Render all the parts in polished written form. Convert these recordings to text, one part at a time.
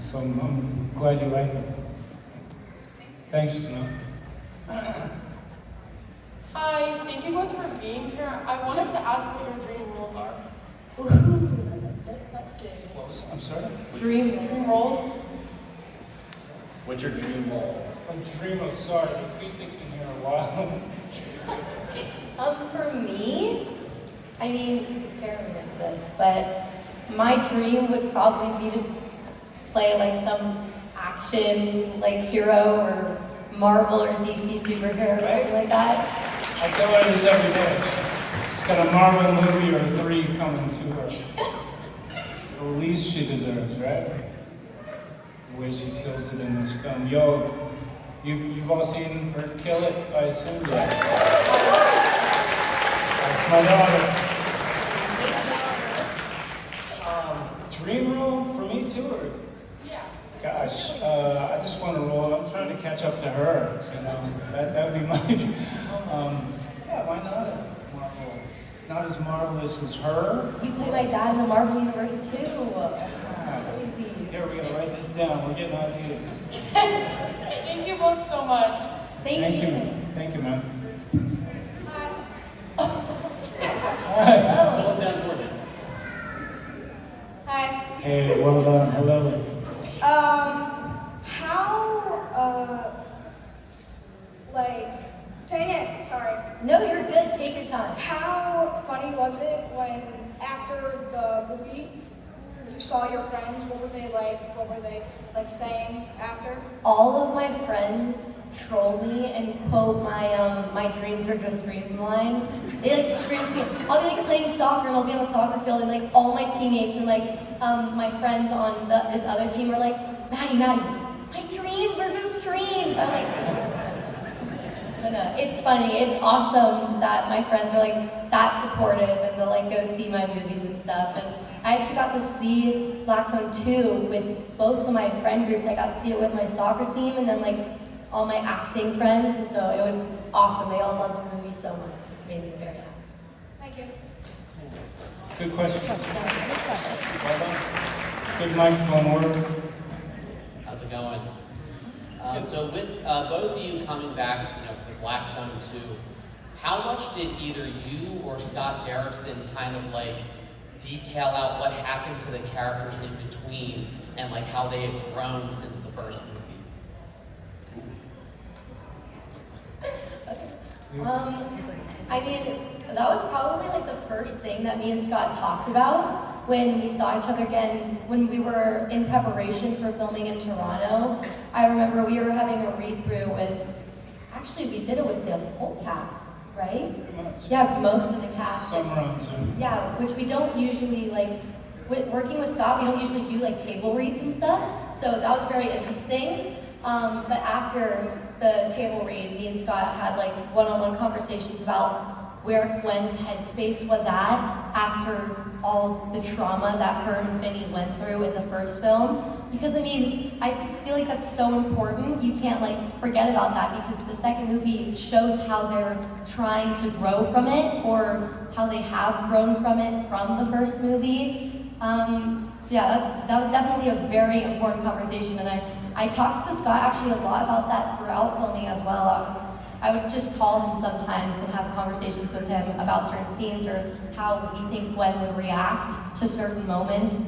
So I'm glad you like it. Thanks, Janelle. Hi, thank you both for being here. I wanted to ask what your dream roles are. Ooh, good question. I'm sorry? Dream roles? What's your dream role? A dream of, sorry, the acoustics in here are wild. For me, I mean, Jeremy knows this, but my dream would probably be to play like some action, like hero or Marvel or DC superhero or something like that. I tell her this every day. She's got a Marvel movie or 3 coming to her. It's the least she deserves, right? The way she kills it in this film. Yo, you've all seen her kill it, I assume? Yeah. That's my daughter. Dream role for me too, or? Yeah. Gosh, I just want to roll. I'm trying to catch up to her. You know, that would be my. Yeah, why not? Marvel, not as marvelous as her. You play my dad in the Marvel universe too. Yeah. Crazy. Here, we gotta write this down. We're getting ideas. Thank you both so much. Thank you. Thank you, man. Hi. Hi. Pull it down towards it. Hi. Hey, well done. Hello. Dang it, sorry. No, you're good. Take your time. How funny was it when, after the movie, you saw your friends? What were they like saying after? All of my friends troll me and quote my dreams are just dreams line. They like scream to me. I'll be like playing soccer and I'll be on the soccer field and like all my teammates and like my friends on this other team are like, Maddie, my dreams are just dreams. I'm like, but no, it's funny. It's awesome that my friends are like that supportive and they'll like go see my movies and stuff. And I actually got to see Black Phone 2 with both of my friend groups. I got to see it with my soccer team and then like all my acting friends. And so it was awesome. They all loved the movie so much. It made me very happy. Thank you. Good question. Well done. Good microphone work. How's it going? So with both of you coming back, for Black Phone 2, how much did either you or Scott Derrickson kind of like detail out what happened to the characters in between and like how they had grown since the first movie? I mean, that was probably like the first thing that me and Scott talked about when we saw each other again, when we were in preparation for filming in Toronto. I remember we were having a read-through with, actually we did it with the whole cast, right? Pretty much. Yeah, most of the cast. Some runs. Yeah, which we don't usually like, working with Scott, we don't usually do like table reads and stuff, so that was very interesting. But after the table read, me and Scott had like one-on-one conversations about where Gwen's headspace was at after all the trauma that her and Vinny went through in the first film. Because I mean, I feel like that's so important. You can't like forget about that because the second movie shows how they're trying to grow from it or how they have grown from it from the first movie. So yeah, that was definitely a very important conversation, and I talked to Scott actually a lot about that throughout filming as well. I would just call him sometimes and have conversations with him about certain scenes or how we think Gwen would react to certain moments,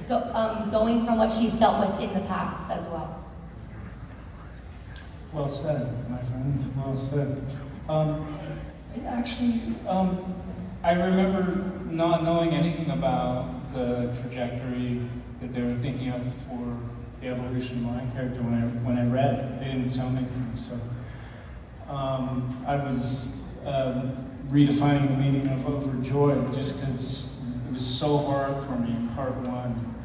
going from what she's dealt with in the past as well. Well said, my friend. Well said. I remember not knowing anything about the trajectory that they were thinking of for the evolution of my character when I read it. They didn't tell me anything, so I was redefining the meaning of overjoyed just because it was so hard for me in part 1.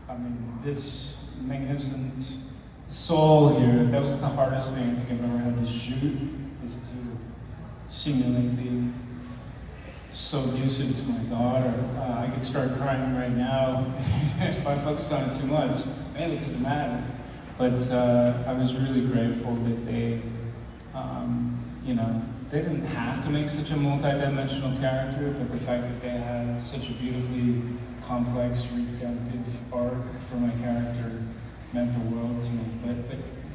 I mean, this magnificent soul here, that was the hardest thing I think I've ever had to shoot, is to seemingly be so abusive to my daughter. I could start crying right now if I focus on it too much, mainly because of Madeleine. But I was really grateful that they, they didn't have to make such a multi-dimensional character, but the fact that they had such a beautifully complex, redemptive arc for my character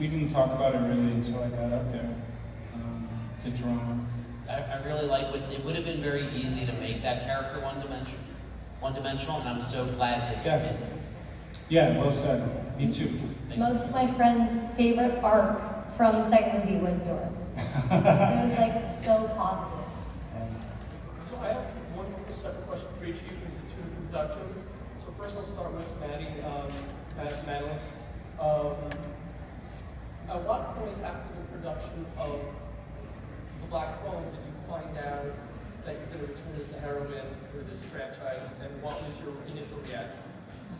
didn't talk about it really until I got up there to draw. I really like it would have been very easy to make that character one-dimensional, and I'm so glad that you did. Yeah, well said. Me too. Most of my friends' favorite arc from the second movie was yours. So it was like so positive. So I have one separate question for each of you because it's two different productions. So first I'll start with Madeline. At what point after the production of The Black Phone did you find out that you're going to return as the heroine for this franchise, and what was your initial reaction?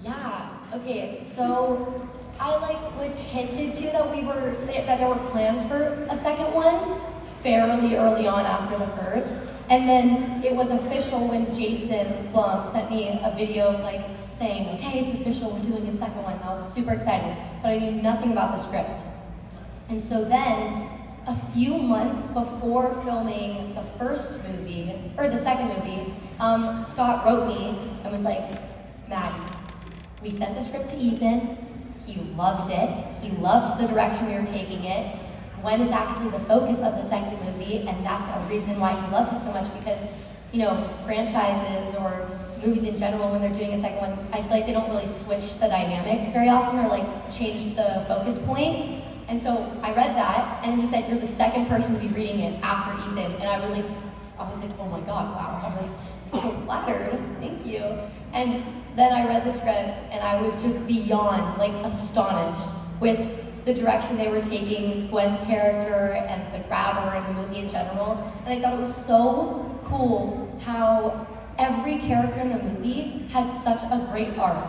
Yeah. Okay. So I was hinted to that there were plans for a second one fairly early on after the first, and then it was official when Jason Blum sent me a video saying, "Okay, it's official. We're doing a second one." And I was super excited, but I knew nothing about the script. And so then, a few months before filming the second movie, Scott wrote me and was like, "Maddie, we sent the script to Ethan. He loved it. He loved the direction we were taking it. Gwen is actually the focus of the second movie, and that's a reason why he loved it so much because, franchises or movies in general, when they're doing a second one, I feel like they don't really switch the dynamic very often or change the focus point." And so I read that, and he said, "You're the second person to be reading it after Ethan." And I was like, "Oh my God, wow." I'm like, so flattered, thank you. And then I read the script, and I was just beyond astonished with the direction they were taking Gwen's character and the grabber and the movie in general. And I thought it was so cool how every character in the movie has such a great arc.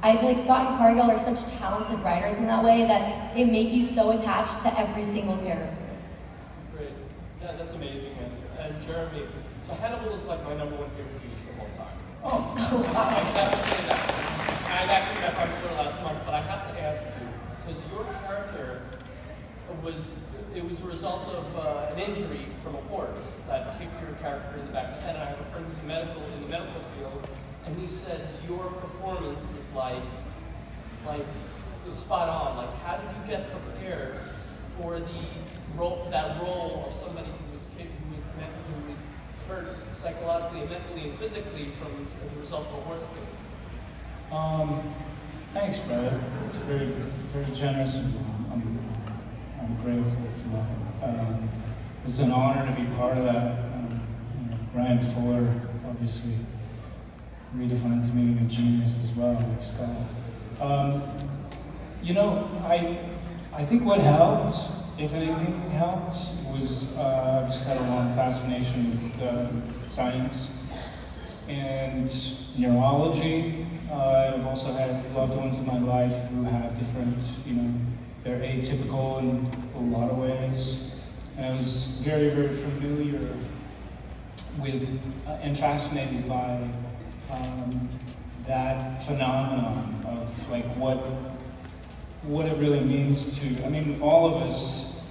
I feel like Scott and Cargill are such talented writers in that way that they make you so attached to every single character. Great. Yeah, that's an amazing answer. And Jeremy, so Hannibal is my number one favorite TV show of all time. Oh, wow. I have to say that. I've actually met my brother last month, but I have to ask you, because your character was a result of an injury from a horse that kicked your character in the back of the head. And I have a friend who's in the medical field, and he said your performance was was spot on. How did you get prepared for that role of somebody who was hurt psychologically and mentally and physically from the result of a horse kick? Thanks, brother. It's very, very generous, and I'm grateful for that. It was an honor to be part of that. Brian Fuller, obviously, redefines the meaning of genius as well, like Scott. I think what helped, if anything helped, was I just had a long fascination with science and neurology. I've also had loved ones in my life who have different, they're atypical in a lot of ways. And I was very, very familiar with and fascinated by that phenomenon of what it really means to, all of us,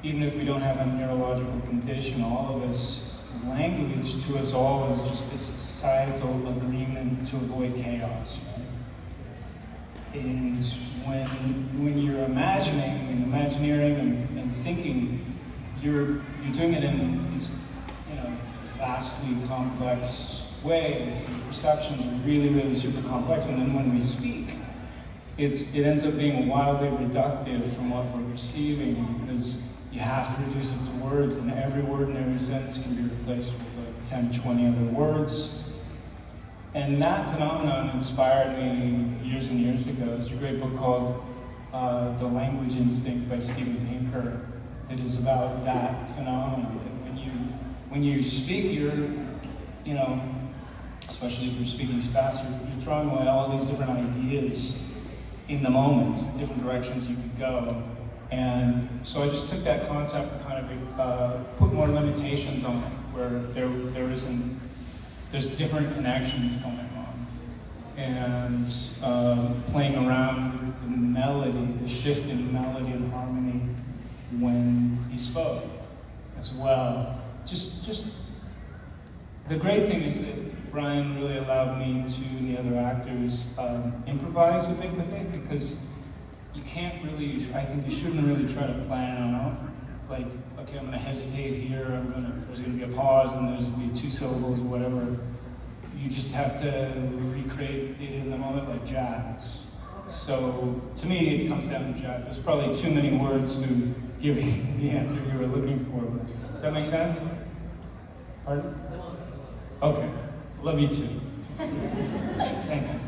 even if we don't have a neurological condition, all of us, language to us all is just a societal agreement to avoid chaos, right? And when you're imagining and imagineering and thinking, you're doing it in these, vastly complex ways. And perceptions are really, really super complex. And then when we speak, it ends up being wildly reductive from what we're perceiving because you have to reduce it to words, and every word in every sentence can be replaced with 10, 20 other words. And that phenomenon inspired me years and years ago. There's a great book called The Language Instinct by Steven Pinker that is about that phenomenon. That when you speak, you're, especially if you're speaking fast, you're throwing away all these different ideas in the moment, different directions you could go. And so I just took that concept and kind of put more limitations on it, where there's different connections going on. And playing around with the melody, the shift in melody and harmony when he spoke as well. Just the great thing is that Brian really allowed me to, and the other actors, improvise a bit with it, because you can't really, I think you shouldn't really try to plan out, like, okay, I'm gonna hesitate here, there's gonna be a pause and there's gonna be 2 syllables or whatever. You just have to recreate it in the moment like jazz. So to me, it comes down to jazz. There's probably too many words to give you the answer you were looking for. But does that make sense? Pardon? Okay. Love you too. Thank you.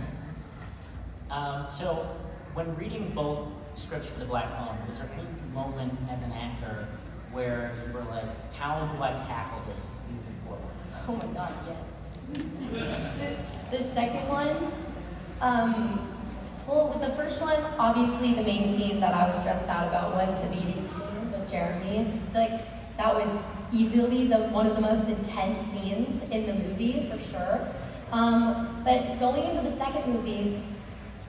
So, when reading both scripts for The Black Phone, was there any moment as an actor where you were like, how do I tackle this moving forward? Oh my God, yes. The second one, well, with the first one, obviously the main scene that I was stressed out about was the meeting with Jeremy. I feel like that was easily one of the most intense scenes in the movie, for sure. But going into the second movie,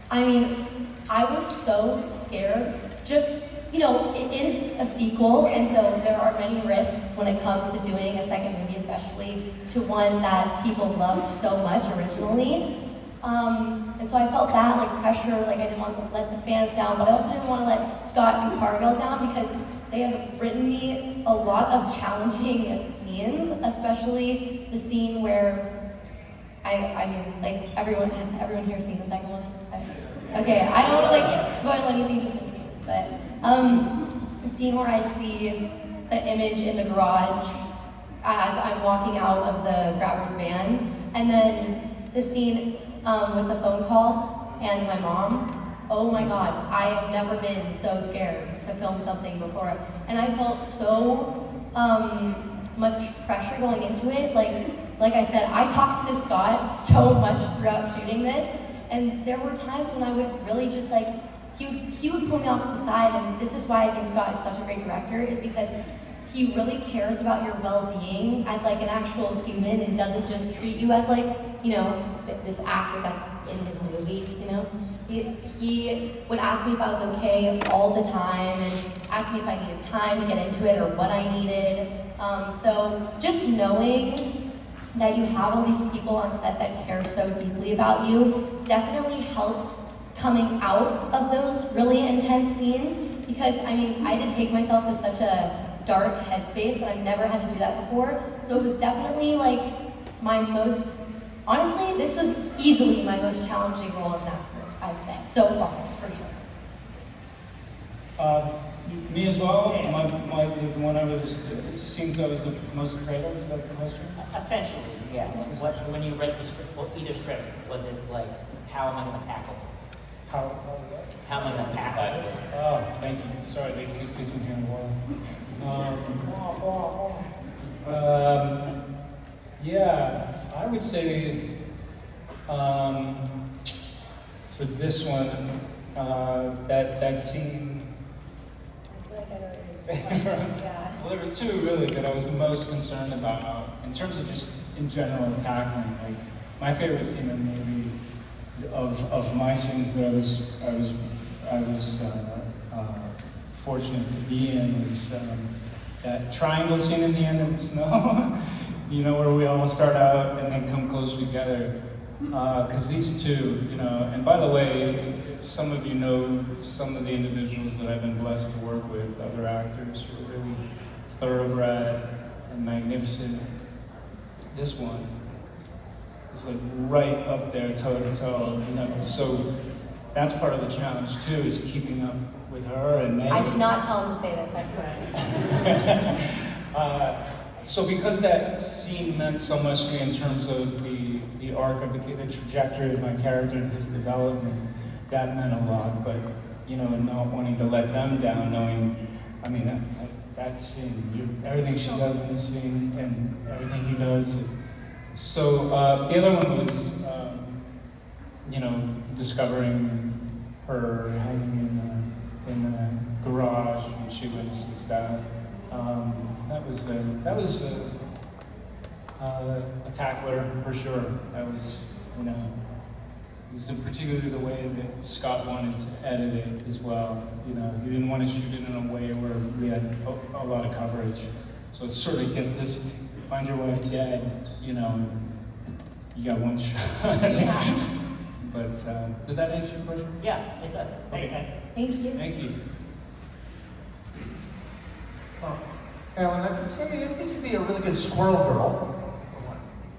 I mean, I was so scared. Just, you know, it is a sequel, and so there are many risks when it comes to doing a second movie, especially to one that people loved so much originally. And so I felt that, like, pressure, like I didn't want to let the fans down, but I also didn't want to let Scott and Cargill down because they had written me a lot of challenging scenes, especially the scene where I mean, like, everyone here seen the second one? Okay, I don't want to, like, spoil anything just in case, but the scene where I see the image in the garage as I'm walking out of the grabber's van, and then the scene with the phone call and my mom. Oh my God, I have never been so scared to film something before, and I felt so much pressure going into it. Like I said, I talked to Scott so much throughout shooting this, and there were times when I would really just like, he would pull me off to the side, and this is why I think Scott is such a great director, is because he really cares about your well-being as like an actual human and doesn't just treat you as like, you know, this actor that's in his movie, you know? He would ask me if I was okay all the time and ask me if I needed time to get into it or what I needed. So just knowing that you have all these people on set that care so deeply about you definitely helps coming out of those really intense scenes, because I mean, I had to take myself to such a dark headspace and I've never had to do that before. So it was definitely like honestly, this was easily my most challenging role as an actor, I'd say, so far, for sure. Me as well. The one scenes I was the most afraid of, is that the question? Essentially, yeah. When you read the script, well, either script, was it like, how am I going to tackle this? How am I going to tackle this? Oh, thank you. Sorry, the acoustics in here in the wall. Yeah, I would say for this one, that scene. I feel like I already yeah. Well, there were two really that I was most concerned about in terms of just in general tackling. Like my favorite scene in the movie of my scenes that I was fortunate to be in was that triangle scene in the end of the snow. You know, where we all start out and then come close together. Because these two, you know, and by the way, some of you know some of the individuals that I've been blessed to work with, other actors who are really thoroughbred and magnificent. This one is like right up there, toe to toe, you know. So that's part of the challenge too, is keeping up with her and Meg. I did not tell him to say this, I swear. So because that scene meant so much to me in terms of the arc of the trajectory of my character and his development, that meant a lot. But, you know, not wanting to let them down, knowing, I mean, that scene, everything she does in the scene and everything he does. So the other one was, you know, discovering her hanging in the garage when she witnesses that. That was a tackler for sure. That was, you know, this is particularly the way that Scott wanted to edit it as well. You know, he didn't want to shoot it in a way where we had a lot of coverage. So it's sort of get this, find your wife dead, you know, you got one shot. Yeah. But does that answer your question? Yeah, it does. Thanks, Okay. guys. Thank you. Thank you. Ellen, Sammy, I think you'd be a really good squirrel girl.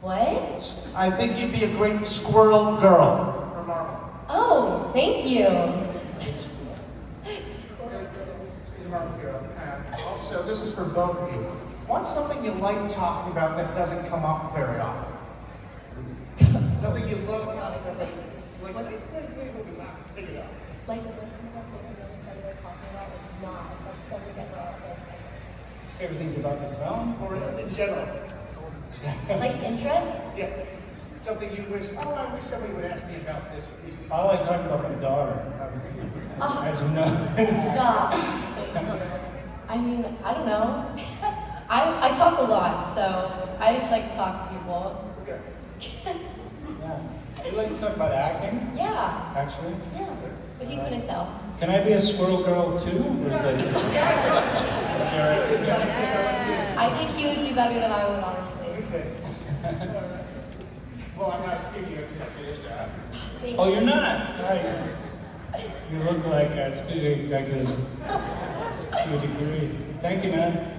What? I think you'd be a great squirrel girl for Marvel. Oh, thank you. She's a Marvel hero. Also, this is for both of you. What's something you like talking about that doesn't come up very often? Something you love talking about. Like, what we talk? Figure it out. Like the person who has like talking about is not like doesn't get relevant. Everything's about the film? Or in general. Like interests? Yeah. Something you wish, oh, I wish somebody would ask me about this. All I talk about my daughter, Oh. as you know. Stop. I mean, I don't know. I talk a lot, so I just like to talk to people. Okay. Yeah. You like to talk about acting, Yeah, actually? yeah. If you couldn't tell. Can I be a squirrel girl too? Or is it... I think you would do better than I would, honestly. Okay. Well, I'm not a studio executive, so I have to. Thank Oh, you. you're not? Right. You look like a studio executive to a degree. Thank you, man.